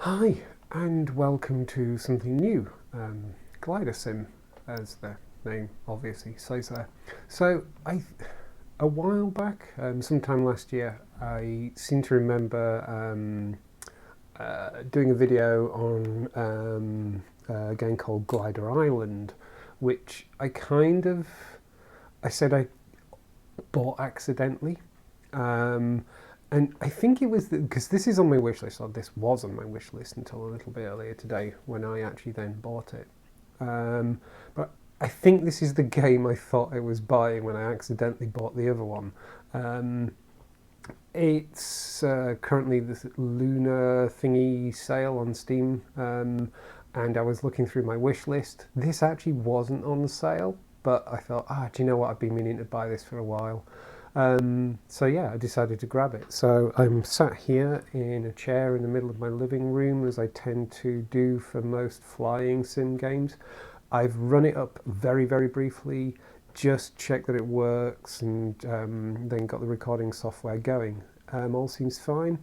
Hi, and welcome to something new, Glider Sim, as the name obviously says there. So, a while back, sometime last year, I seem to remember doing a video on a game called Glider Island, which I said I bought accidentally. And I think it was because this is on my wish list, or this was on my wish list until a little bit earlier today when I actually then bought it. But I think this is the game I thought I was buying when I accidentally bought the other one. It's currently this lunar thingy sale on Steam, and I was looking through my wish list. This actually wasn't on sale, but I thought, do you know what? I've been meaning to buy this for a while. So yeah, I decided to grab it. So I'm sat here in a chair in the middle of my living room, as I tend to do for most flying sim games. I've run it up very, very briefly, just checked that it works, and then got the recording software going. All seems fine.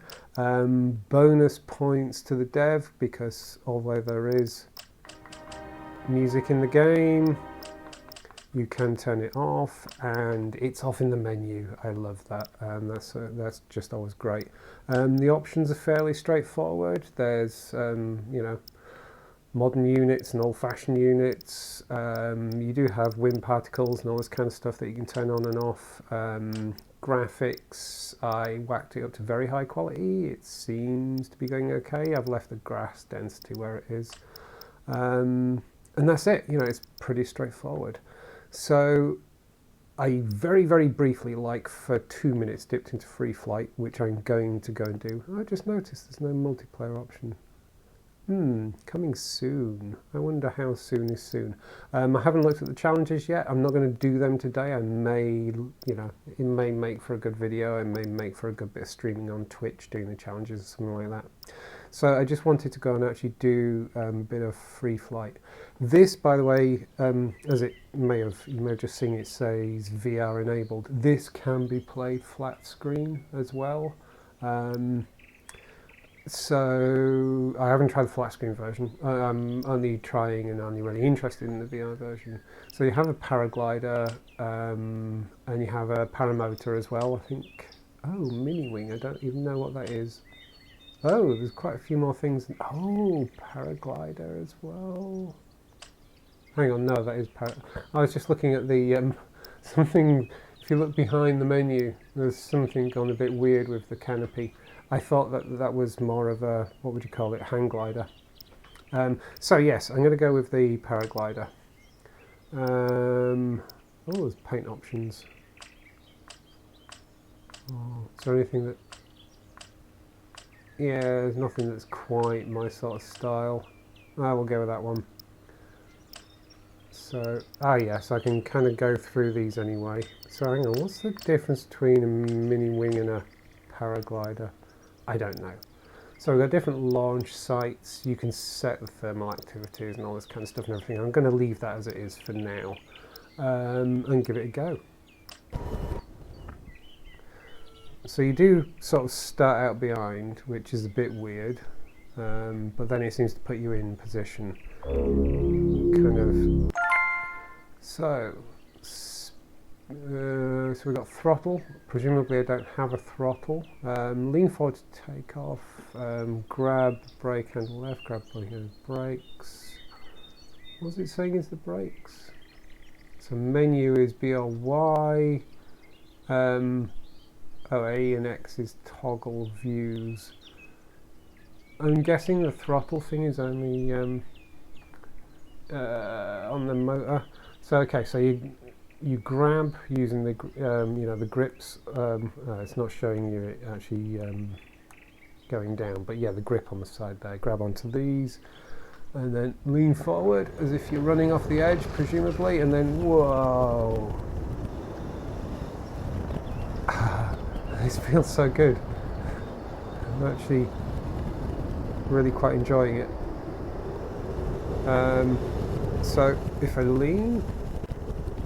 Bonus points to the dev, because although there is music in the game, you can turn it off, and it's off in the menu. I love that. That's just always great. The options are fairly straightforward. There's modern units and old-fashioned units. You do have wind particles and all this kind of stuff that you can turn on and off. Graphics, I whacked it up to very high quality. It seems to be going okay. I've left the grass density where it is, and that's it. It's pretty straightforward. So I very, very briefly, like for 2 minutes, dipped into free flight, which I'm going to go and do. I just noticed there's no multiplayer option. Coming soon. I wonder how soon is soon. I haven't looked at the challenges yet. I'm not going to do them today. I may, it may make for a good video. I may make for a good bit of streaming on Twitch, doing the challenges or something like that. So I just wanted to go and actually do a bit of free flight. This, by the way, as you may have just seen, it says VR enabled. This can be played flat screen as well. So I haven't tried the flat screen version. I'm only trying and only really interested in the VR version. So you have a paraglider, and you have a paramotor as well, I think. Oh, mini wing. I don't even know what that is. Oh, there's quite a few more things. Oh, paraglider as well. Hang on, no, that is I was just looking at the something. If you look behind the menu, there's something gone a bit weird with the canopy. I thought that was more of a, what would you call it, hang glider. So yes, I'm going to go with the paraglider. Oh, there's paint options. Oh, is there anything that... Yeah, there's nothing that's quite my sort of style. We'll go with that one. So, yes, I can kind of go through these anyway. So hang on, what's the difference between a mini wing and a paraglider? I don't know. So we've got different launch sites. You can set the thermal activities and all this kind of stuff and everything. I'm going to leave that as it is for now, and give it a go. So you do sort of start out behind, which is a bit weird, but then it seems to put you in position, kind of. So we've got throttle. Presumably I don't have a throttle. Lean forward to take off. Grab brake handle left, grab brake handle brakes. What's it saying is the brakes? So menu is BRY. A and X is toggle views. I'm guessing the throttle thing is only on the motor. So okay, so you grab using the the grips. It's not showing you it actually going down, but yeah, the grip on the side there. Grab onto these, and then lean forward as if you're running off the edge, presumably, and then whoa! This feels so good. I'm actually really quite enjoying it. So if I lean,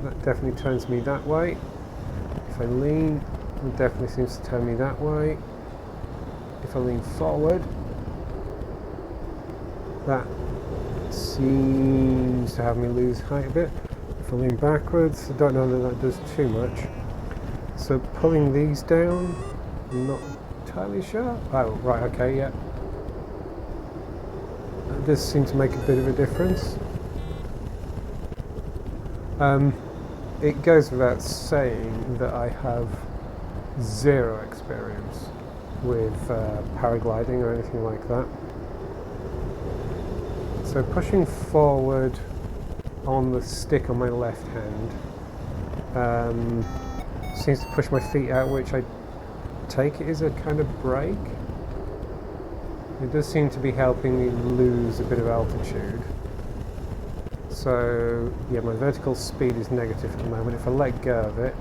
that definitely turns me that way. If I lean, it definitely seems to turn me that way. If I lean forward, That seems to have me lose height a bit. If I lean backwards, I don't know that that does too much. So pulling these down, I'm not entirely sure. Oh, right, okay, yeah. That does seem to make a bit of a difference. It goes without saying that I have zero experience with paragliding or anything like that. So pushing forward on the stick on my left hand seems to push my feet out, which I take it as a kind of brake. It does seem to be helping me lose a bit of altitude. So yeah, my vertical speed is negative at the moment. If I let go of it,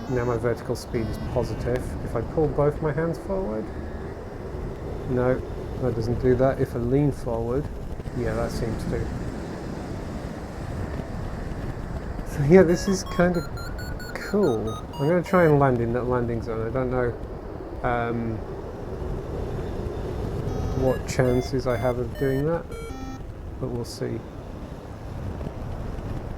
now my vertical speed is positive. If I pull both my hands forward, no, that doesn't do that. If I lean forward, yeah, that seems to. So yeah, this is kind of cool. I'm going to try and land in that landing zone. I don't know what chances I have of doing that, but we'll see.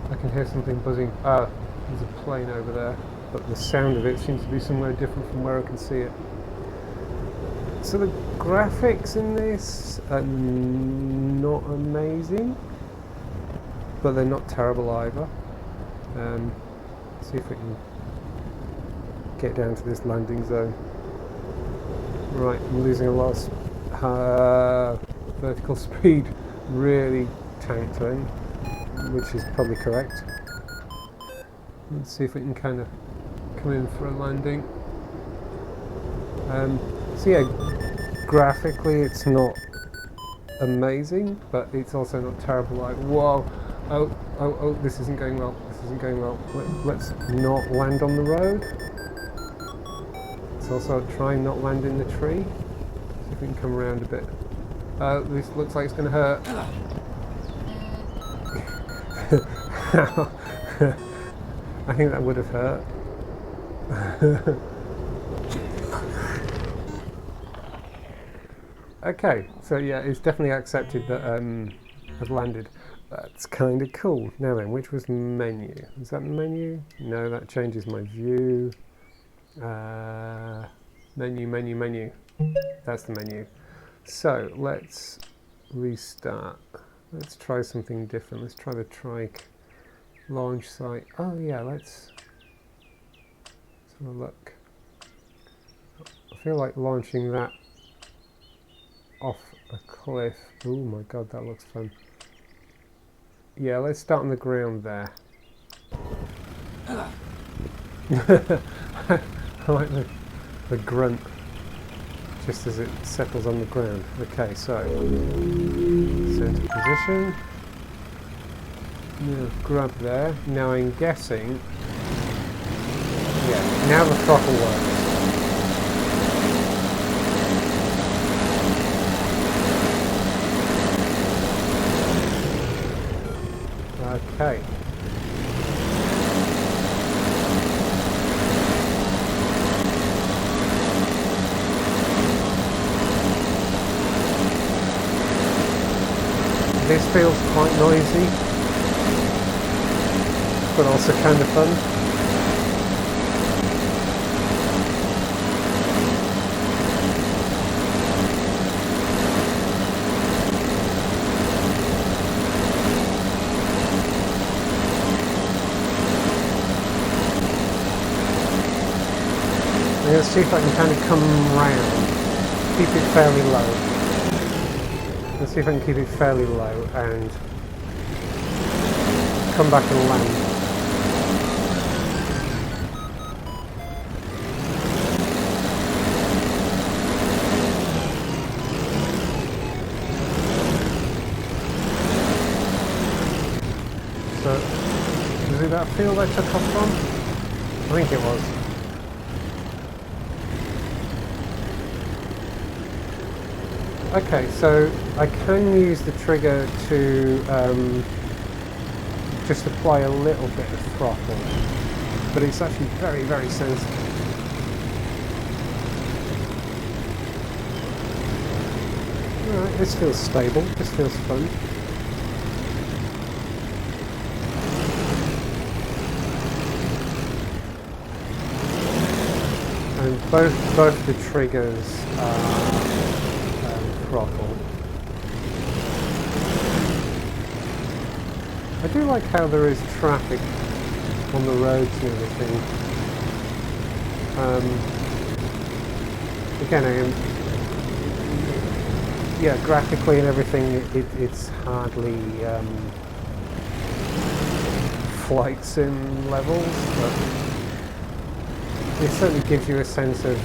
I can hear something buzzing. Ah, there's a plane over there, but the sound of it seems to be somewhere different from where I can see it. So the graphics in this are not amazing, but they're not terrible either. See if we can get down to this landing zone. Right, I'm losing a lot of vertical speed, really tanked then, which is probably correct. Let's see if we can kind of come in for a landing. So yeah, graphically it's not amazing, but it's also not terrible. Like, whoa, oh, this isn't going well. This isn't going well. Let's not land on the road. Let's also try and not land in the tree. See if we can come around a bit. This looks like it's going to hurt. I think that would have hurt. Okay, so yeah, it's definitely accepted that I've landed. That's kind of cool. Now then, which was menu? Is that menu? No, that changes my view. Menu. That's the menu. So let's restart. Let's try something different. Let's try the trike launch site. Oh yeah, let's have a look. I feel like launching that off a cliff. Oh my god, that looks fun. Yeah, let's start on the ground there. I like the grunt just as it settles on the ground. Okay, so center position. Yeah, grab there. Now I'm guessing. Yeah, now the throttle works. Okay. This feels quite noisy, but also kind of fun. I'm going to see if I can kind of come round, keep it fairly low. Let's see if I can keep it fairly low and come back and land. So, was it that field I took off from? I think it was. Okay, so I can use the trigger to just apply a little bit of throttle, but it's actually very, very sensitive. Alright, this feels stable, this feels fun. And both the triggers are throttle. I do like how there is traffic on the roads and everything. Again, yeah, graphically and everything, it's hardly flight sim levels, but it certainly gives you a sense of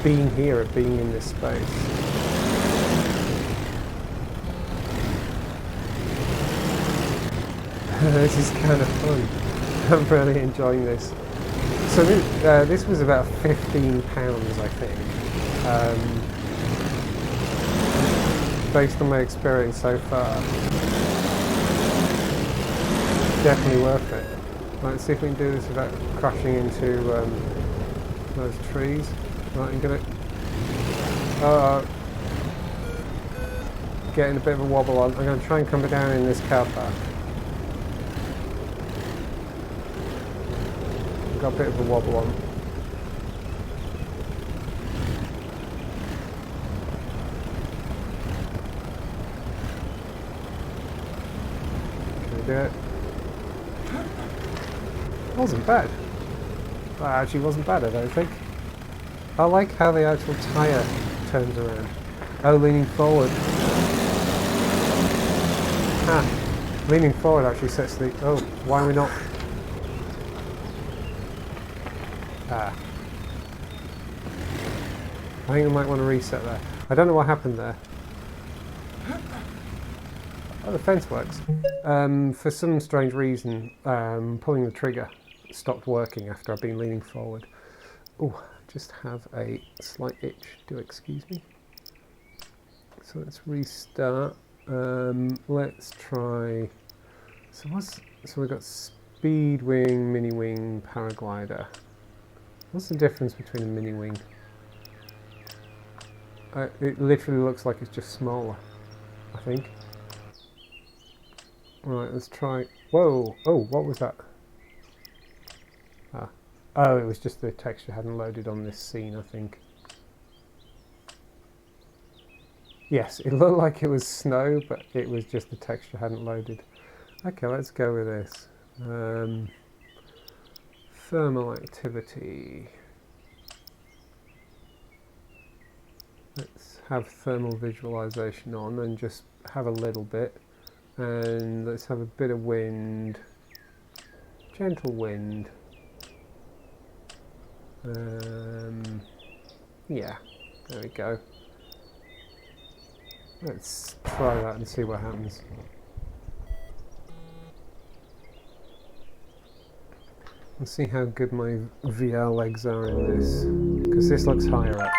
being here, of being in this space. This is kind of fun. I'm really enjoying this. So this was about £15, I think. Based on my experience so far, definitely worth it. Right, let's see if we can do this without crashing into those trees. Right, I'm gonna getting a bit of a wobble on. I'm gonna try and come down in this car park. Got a bit of a wobble on. Can we do it? Wasn't bad. That actually wasn't bad, I don't think. I like how the actual tyre turns around. Oh, leaning forward. Leaning forward actually sets the... Oh, why are we not... I think I might want to reset there. I don't know what happened there. Oh, the fence works. For some strange reason, pulling the trigger stopped working after I've been leaning forward. Oh, just have a slight itch. Do excuse me. So let's restart. Let's try... So we've got speed wing, mini wing, paraglider. What's the difference between a mini wing? It literally looks like it's just smaller, I think. Right, let's try... Whoa! Oh, what was that? Oh, it was just the texture hadn't loaded on this scene, I think. Yes, it looked like it was snow, but it was just the texture hadn't loaded. Okay, let's go with this. Thermal activity. Let's have thermal visualization on and just have a little bit. And let's have a bit of wind. Gentle wind. Yeah, there we go. Let's try that and see what happens. Let's see how good my VR legs are in this, because this looks higher up.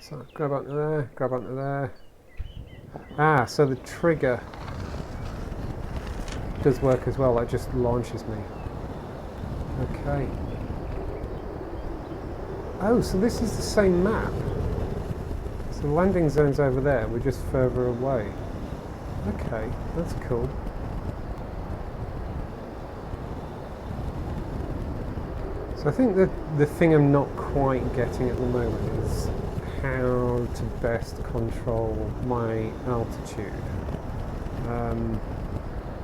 So grab onto there, grab onto there. Ah, so the trigger does work as well, that just launches me. Okay. Oh, so this is the same map. So the landing zone's over there, we're just further away. Okay, that's cool. So I think that the thing I'm not quite getting at the moment is how to best control my altitude.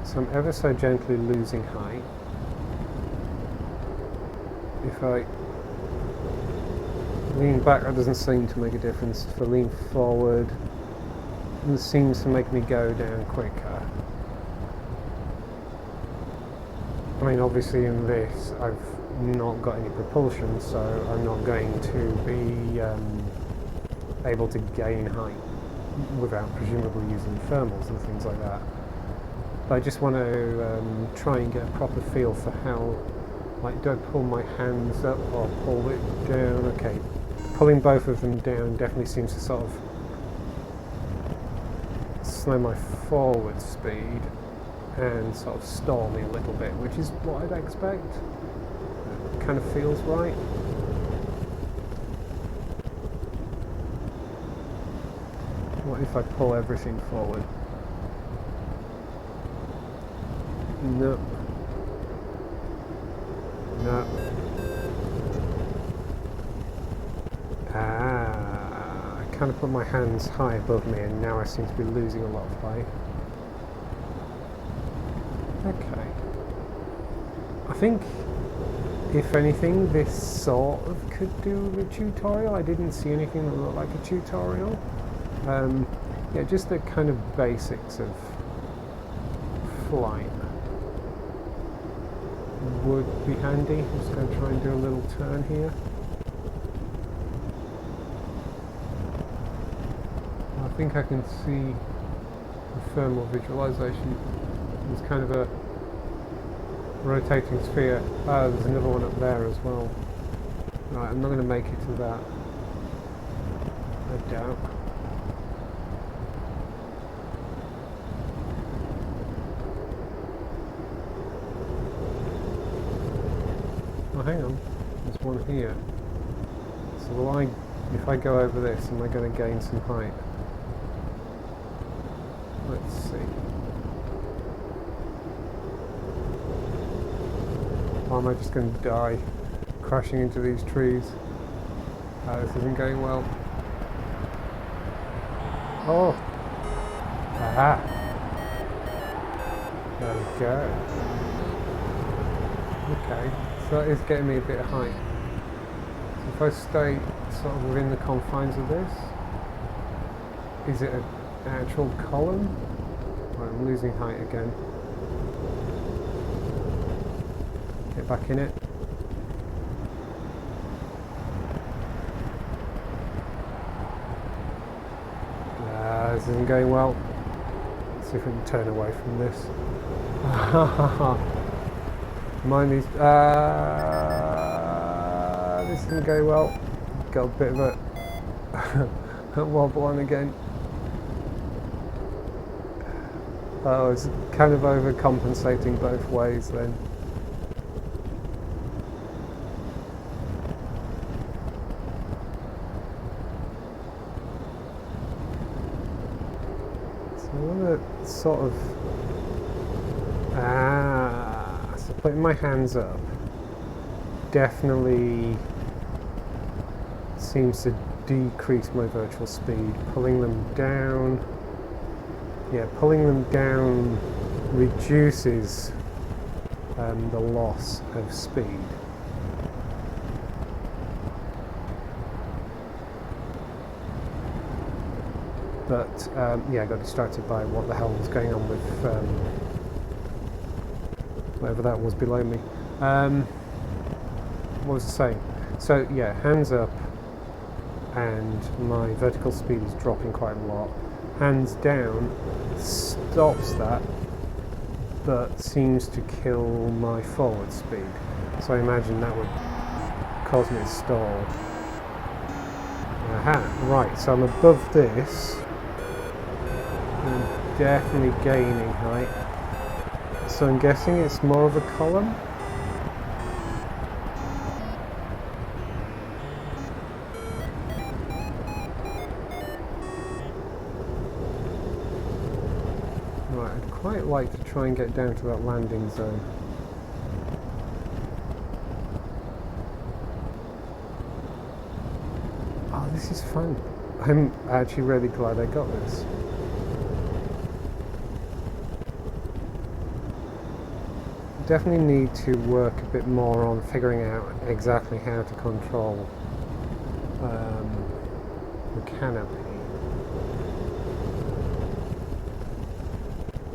So I'm ever so gently losing height. If I lean back, that doesn't seem to make a difference. If I lean forward, it seems to make me go down quicker. I mean, obviously in this, I've not got any propulsion, so I'm not going to be able to gain height without presumably using thermals and things like that. But I just want to try and get a proper feel for how, like, do I pull my hands up or pull it down? Okay, pulling both of them down definitely seems to sort of slow my forward speed and sort of stall me a little bit, which is what I'd expect. It kind of feels right. What if I pull everything forward? No. No. Ah, I kind of put my hands high above me and now I seem to be losing a lot of height. Okay. I think, if anything, this sort of could do the tutorial. I didn't see anything that looked like a tutorial. Yeah, just the kind of basics of flight would be handy. I'm just going to try and do a little turn here. I think I can see the thermal visualization. It's kind of a rotating sphere. Oh, there's another one up there as well. Right, I'm not going to make it to that. I doubt. Oh, hang on. There's one here. So will I, if I go over this, am I going to gain some height? Let's see. Or am I just going to die crashing into these trees? This isn't going well. Oh! Aha! There we go. Okay, so that is getting me a bit of height. So if I stay sort of within the confines of this, is it an actual column? Right, I'm losing height again. Get back in it. This isn't going well. Let's see if we can turn away from this. Mind these. This isn't going well. Got a bit of a wobble on again. Oh, it's kind of overcompensating both ways then. So I want to sort of... so putting my hands up definitely seems to decrease my virtual speed. Pulling them down... Yeah, pulling them down reduces the loss of speed. But yeah, I got distracted by what the hell was going on with whatever that was below me. What was I saying? So yeah, hands up, and my vertical speed is dropping quite a lot. Hands down stops that, but seems to kill my forward speed. So I imagine that would cause me to stall. Aha, right, so I'm above this. I'm definitely gaining height. So I'm guessing it's more of a column. Right, I'd quite like to try and get down to that landing zone. Oh, this is fun. I'm actually really glad I got this. Definitely need to work a bit more on figuring out exactly how to control the canopy.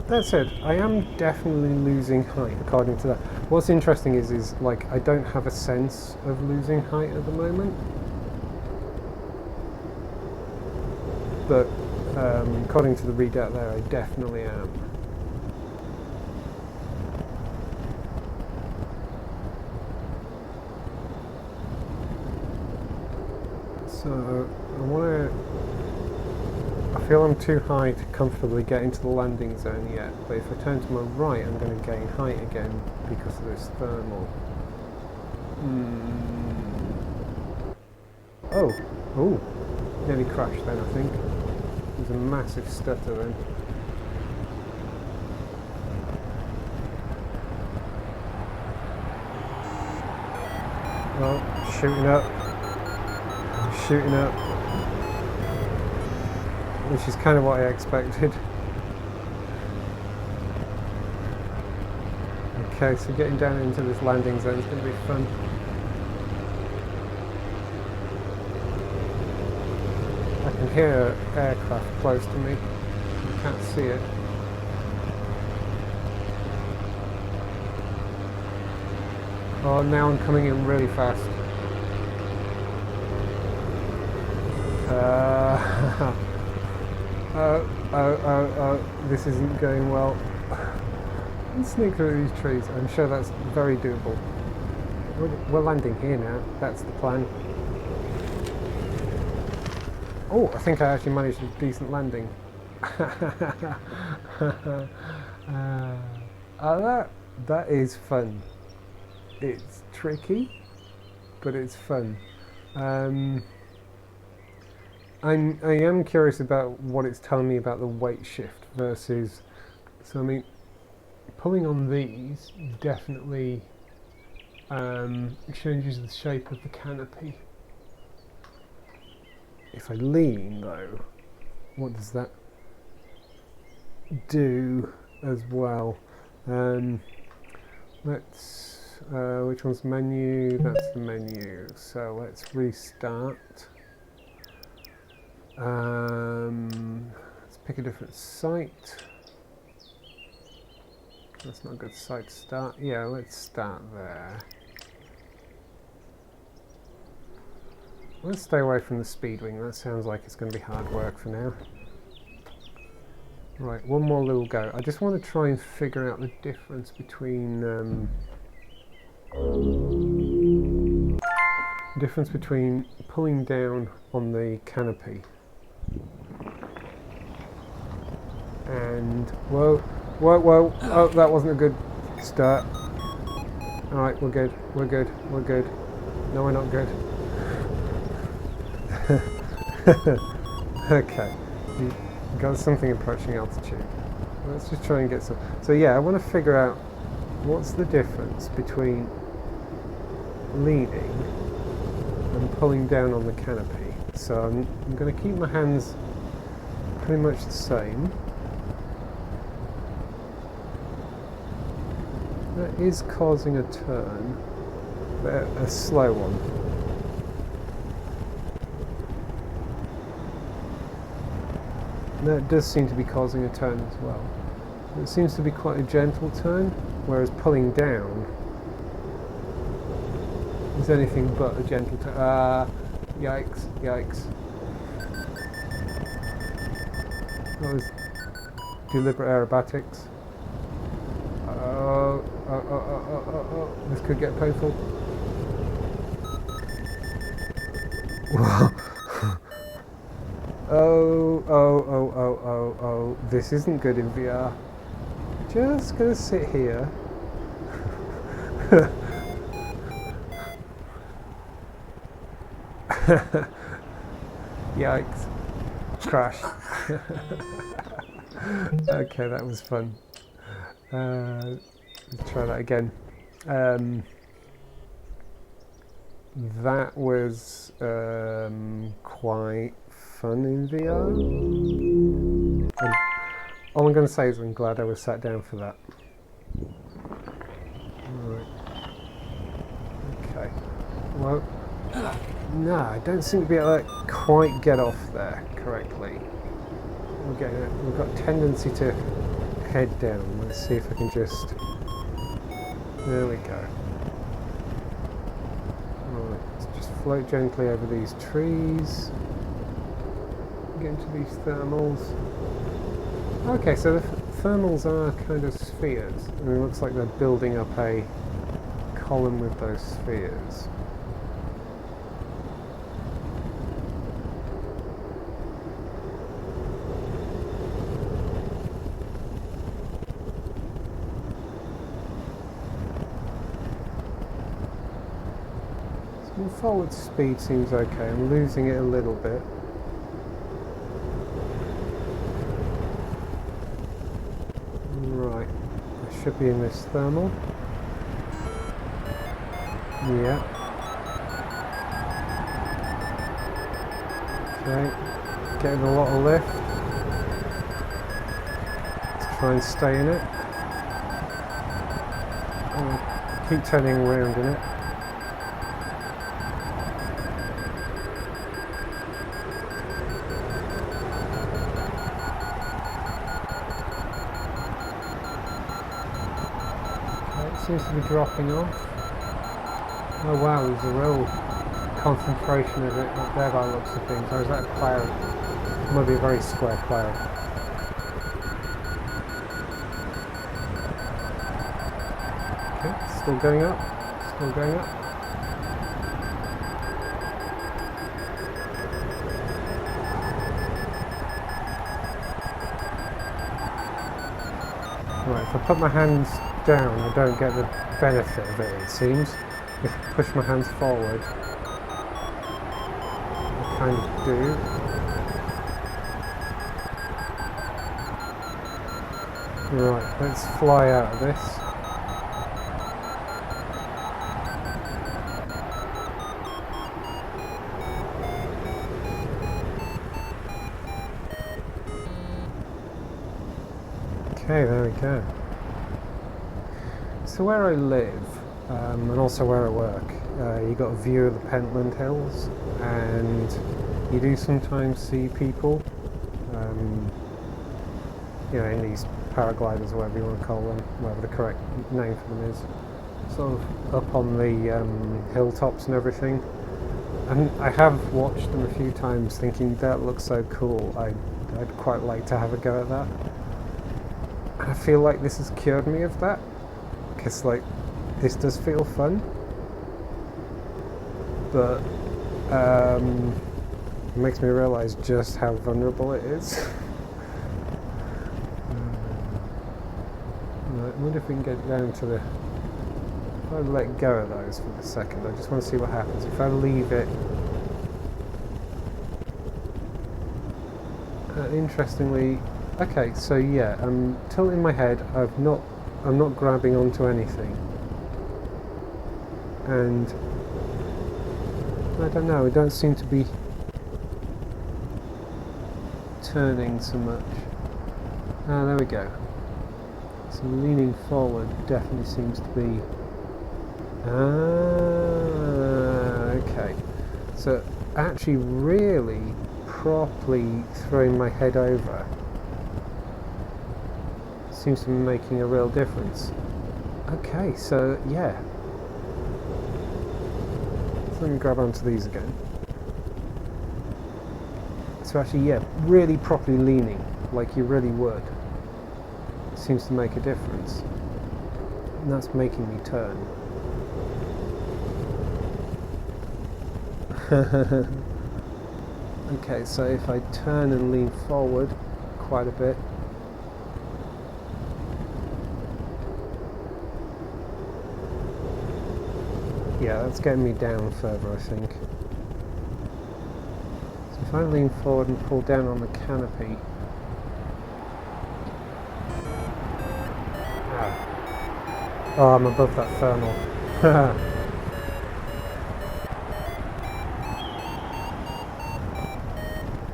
That said, I am definitely losing height according to that. What's interesting is like I don't have a sense of losing height at the moment. But according to the readout there, I definitely am. So I want to... I feel I'm too high to comfortably get into the landing zone yet, but if I turn to my right, I'm going to gain height again because of this thermal. Oh, nearly crashed then, I think. There's a massive stutter then. Well, shooting up, which is kind of what I expected. Okay, so getting down into this landing zone is going to be fun. I can hear an aircraft close to me. I can't see it. Oh, now I'm coming in really fast. Oh, this isn't going well. Let's sneak through these trees. I'm sure that's very doable. We're landing here now. That's the plan. Oh, I think I actually managed a decent landing. That is fun. It's tricky, but it's fun. I am curious about what it's telling me about the weight shift versus. So I mean, pulling on these definitely changes the shape of the canopy. If I lean though, what does that do as well? Let's. Which one's menu? That's the menu. So let's restart. Let's pick a different site. That's not a good site to start. Yeah, let's start there. Let's stay away from the speedwing. That sounds like it's going to be hard work for now. Right, one more little go. I just want to try and figure out the difference between pulling down on the canopy and whoa, oh, that wasn't a good start. Alright, we're good. No, we're not good. Okay, we got something approaching altitude. Let's just try and get some. So yeah, I want to figure out what's the difference between leaning and pulling down on the canopy. So I'm going to keep my hands pretty much the same. That is causing a turn, but a slow one. That does seem to be causing a turn as well. It seems to be quite a gentle turn, whereas pulling down is anything but a gentle turn. Yikes. That was deliberate aerobatics. Oh, this could get painful. Oh, this isn't good in VR. Just gonna sit here. Yikes. Crash. Okay, that was fun. Let's try that again. That was quite fun in VR. And all I'm going to say is I'm glad I was sat down for that. Right. Okay. Well, no, I don't seem to be able to quite get off there correctly. We've got a tendency to head down. Let's see if I can just. There we go. Right, let's just float gently over these trees. Get into these thermals. Okay, so the thermals are kind of spheres, and it looks like they're building up a column with those spheres. So the forward speed seems okay. I'm losing it a little bit. should be in this thermal. Yeah. Okay, getting a lot of lift. Let's try and stay in it. Keep turning around in it. Okay, it seems to be dropping off. Oh wow, there's a real concentration of it up there by the looks of things. Or is that a cloud? It might be a very square cloud. Okay, still going up. Still going up. Right, if I put my hands down, I don't get the benefit of it, it seems. If I push my hands forward, I kind of do. Right, let's fly out of this. Okay, there we go. So where I live, and also where I work, you got a view of the Pentland Hills, and you do sometimes see people, you know, in these paragliders, or whatever you want to call them, whatever the correct name for them is, sort of up on the hilltops and everything. And I have watched them a few times thinking, that looks so cool, I'd quite like to have a go at that. And I feel like this has cured me of that, because like, this does feel fun, but it makes me realise just how vulnerable it is. Right, I wonder if we can get down to the... If I let go of those for a second, I just want to see what happens. If I leave it... interestingly... Okay, so yeah, I'm tilting my head, I'm not grabbing onto anything. And I don't know, it don't seem to be turning so much. Ah, there we go. So leaning forward definitely seems to be... okay. So actually really properly throwing my head over seems to be making a real difference. Okay, so yeah. So let me grab onto these again. So actually, yeah, really properly leaning, like you really would, seems to make a difference. And that's making me turn. Okay, so if I turn and lean forward quite a bit, yeah, that's getting me down further, I think. So if I lean forward and pull down on the canopy... Oh, I'm above that thermal.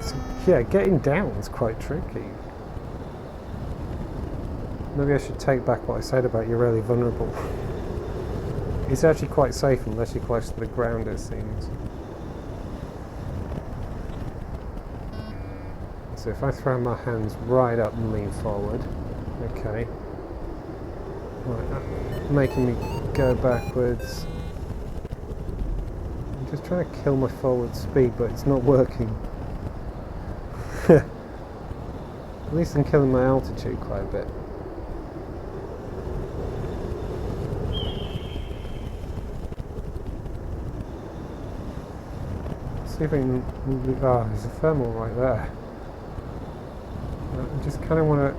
So, yeah, getting down is quite tricky. Maybe I should take back what I said about you're really vulnerable. It's actually quite safe unless you're close to the ground, it seems. So if I throw my hands right up and lean forward, okay. Right, that's making me go backwards. I'm just trying to kill my forward speed, but it's not working. At least I'm killing my altitude quite a bit. See if I can move it. Oh, there's a thermal right there. I just kind of want to...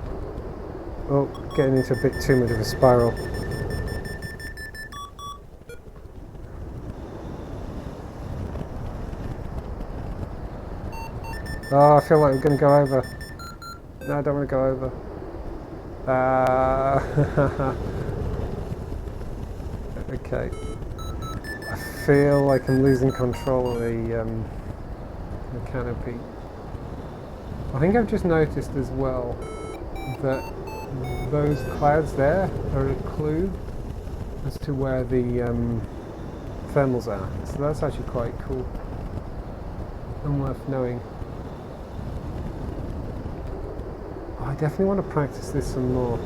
Oh, getting into a bit too much of a spiral. Oh, I feel like we're going to go over. No, I don't want to go over. Okay. I feel like I'm losing control of the canopy. I think I've just noticed as well that those clouds there are a clue as to where the thermals are. So that's actually quite cool and worth knowing. I definitely want to practice this some more.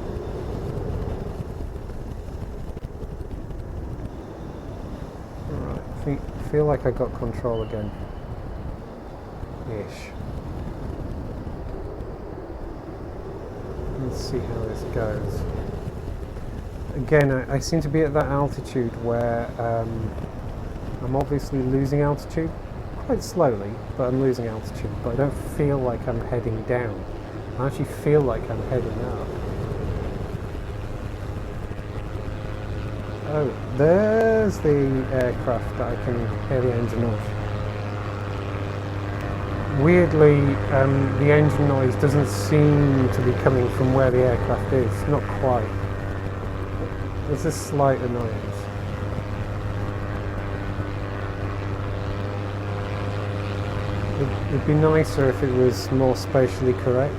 Alright, I feel like I got control again. Ish. Let's see how this goes. Again, I seem to be at that altitude where I'm obviously losing altitude, quite slowly, but I'm losing altitude, but I don't feel like I'm heading down. I actually feel like I'm heading up. Oh, there's the aircraft that I can hear the engine of. Weirdly, the engine noise doesn't seem to be coming from where the aircraft is, not quite. There's a slight annoyance. It'd be nicer if it was more spatially correct.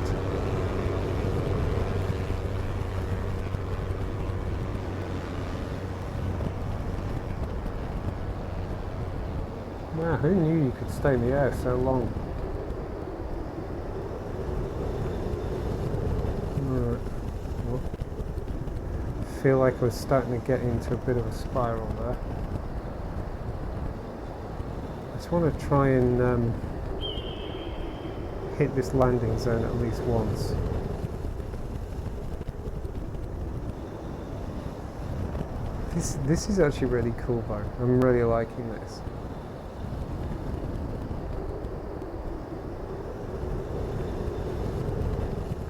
Wow, who knew you could stay in the air so long? Well, I feel like I was starting to get into a bit of a spiral there. I just want to try and hit this landing zone at least once. This is actually really cool though. I'm really liking this.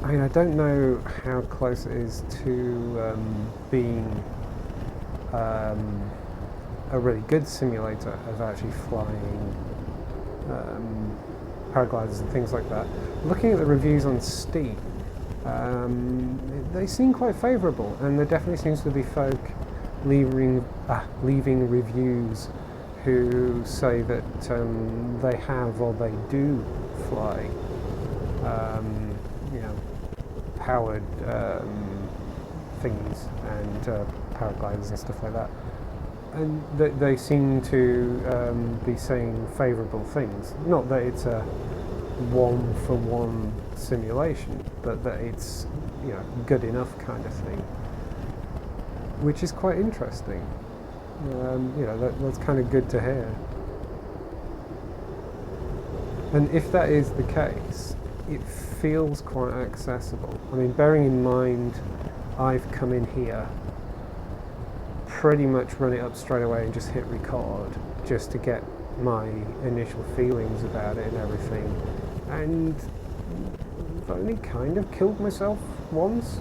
I mean, I don't know how close it is to being a really good simulator of actually flying paragliders and things like that. Looking at the reviews on Steam, they seem quite favourable, and there definitely seems to be folk leaving reviews who say that they have or they do fly powered thingies and paragliders and stuff like that, and they seem to be saying favourable things. Not that it's a one-for-one simulation, but that it's good enough kind of thing, which is quite interesting. That's kind of good to hear. And if that is the case, it feels quite accessible. I mean, bearing in mind I've come in here, pretty much run it up straight away and just hit record just to get my initial feelings about it and everything, and I've only kind of killed myself once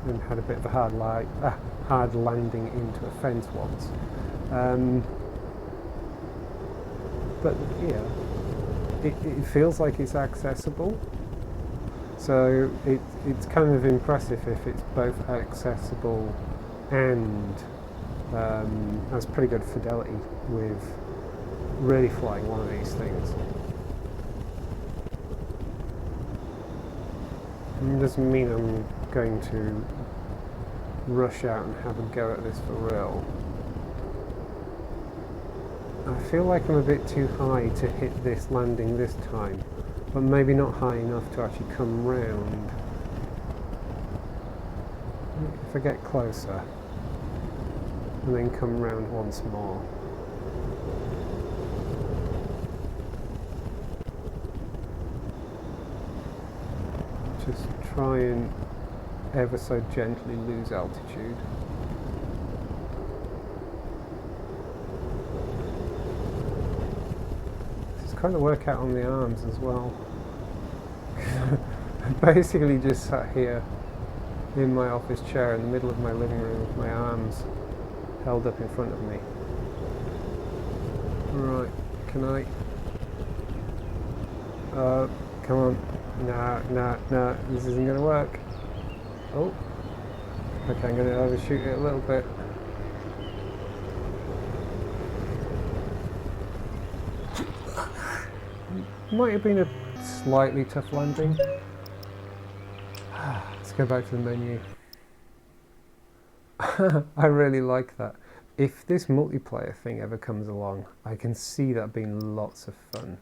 and had a bit of a hard landing into a fence once, but yeah, it feels like it's accessible, so it's kind of impressive if it's both accessible and has pretty good fidelity with really flying one of these things. It doesn't mean I'm going to rush out and have a go at this for real. I feel like I'm a bit too high to hit this landing this time, but maybe not high enough to actually come round. If I get closer and then come round once more. Just try and ever so gently lose altitude. Just kind of work out on the arms as well. I basically just sat here in my office chair in the middle of my living room with my arms held up in front of me. Right, can I? Come on. No, this isn't going to work. Oh, okay, I'm going to overshoot it a little bit. Might have been a slightly tough landing. Let's go back to the menu. I really like that. If this multiplayer thing ever comes along, I can see that being lots of fun.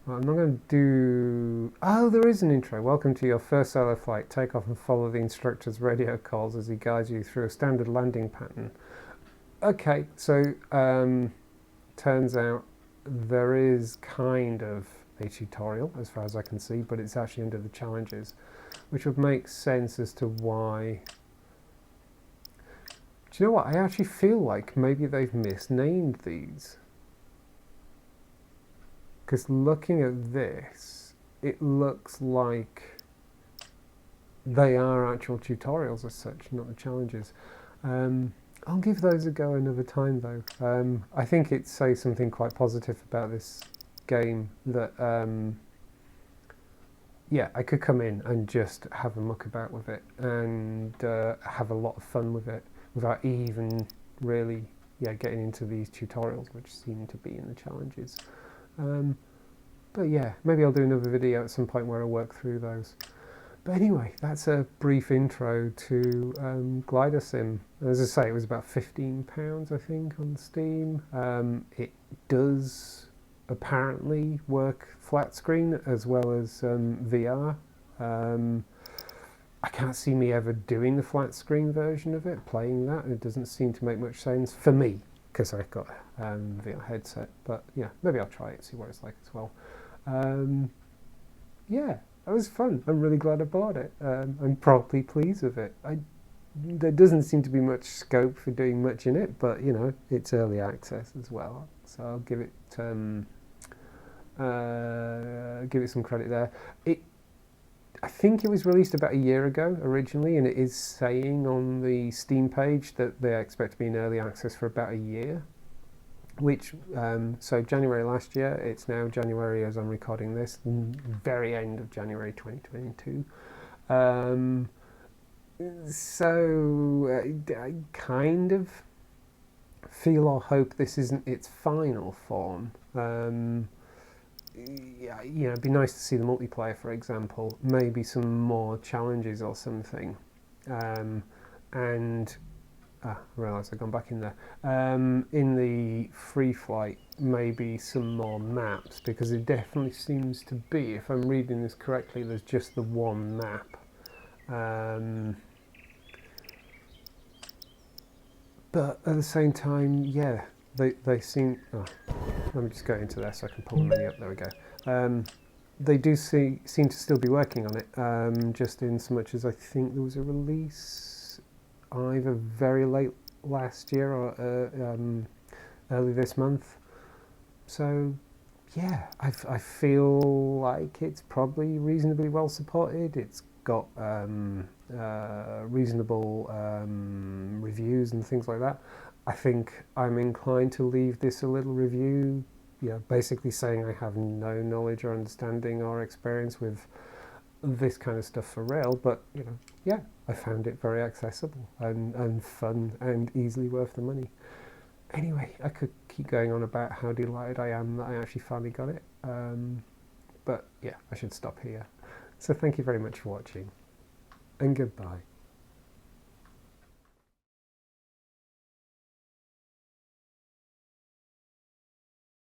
Well, I'm not going to do... Oh, there is an intro. Welcome to your first solo flight. Take off and follow the instructor's radio calls as he guides you through a standard landing pattern. Okay, so turns out there is kind of a tutorial as far as I can see, but it's actually under the challenges, which would make sense as to why... Do you know what? I actually feel like maybe they've misnamed these. Because looking at this, it looks like they are actual tutorials as such, not the challenges. I'll give those a go another time though. I think it says something quite positive about this game that, yeah, I could come in and just have a muck about with it and have a lot of fun with it without even really, getting into these tutorials, which seem to be in the challenges. But yeah, maybe I'll do another video at some point where I work through those. But anyway, that's a brief intro to Glider Sim. As I say, it was about £15, I think, on Steam. It does apparently work flat screen as well as VR. I can't see me ever doing the flat screen version of it, playing that. It doesn't seem to make much sense for me, because I've got a VR headset. But yeah, maybe I'll try it, see what it's like as well. Yeah, it was fun. I'm really glad I bought it. I'm probably pleased with it. There doesn't seem to be much scope for doing much in it, but you know, it's early access as well, so I'll give it some credit there. I think it was released about a year ago originally, and it is saying on the Steam page that they expect to be in early access for about a year. Which, so January last year, it's now January as I'm recording this, very end of January 2022. I kind of feel or hope this isn't its final form. Yeah, it'd be nice to see the multiplayer, for example, maybe some more challenges or something. And I realise I've gone back in there. In the free flight, maybe some more maps, because it definitely seems to be, if I'm reading this correctly, there's just the one map. But at the same time, yeah, they seem... Oh, let me just go into there so I can pull the menu up. There we go. They do seem to still be working on it, just in so much as I think there was a release either very late last year or early this month. So yeah, I feel like it's probably reasonably well supported. It's got reasonable reviews and things like that. I think I'm inclined to leave this a little review, basically saying I have no knowledge or understanding or experience with this kind of stuff for real, but yeah, I found it very accessible and fun and easily worth the money. Anyway, I could keep going on about how delighted I am that I actually finally got it, but yeah, I should stop here. So thank you very much for watching, and goodbye.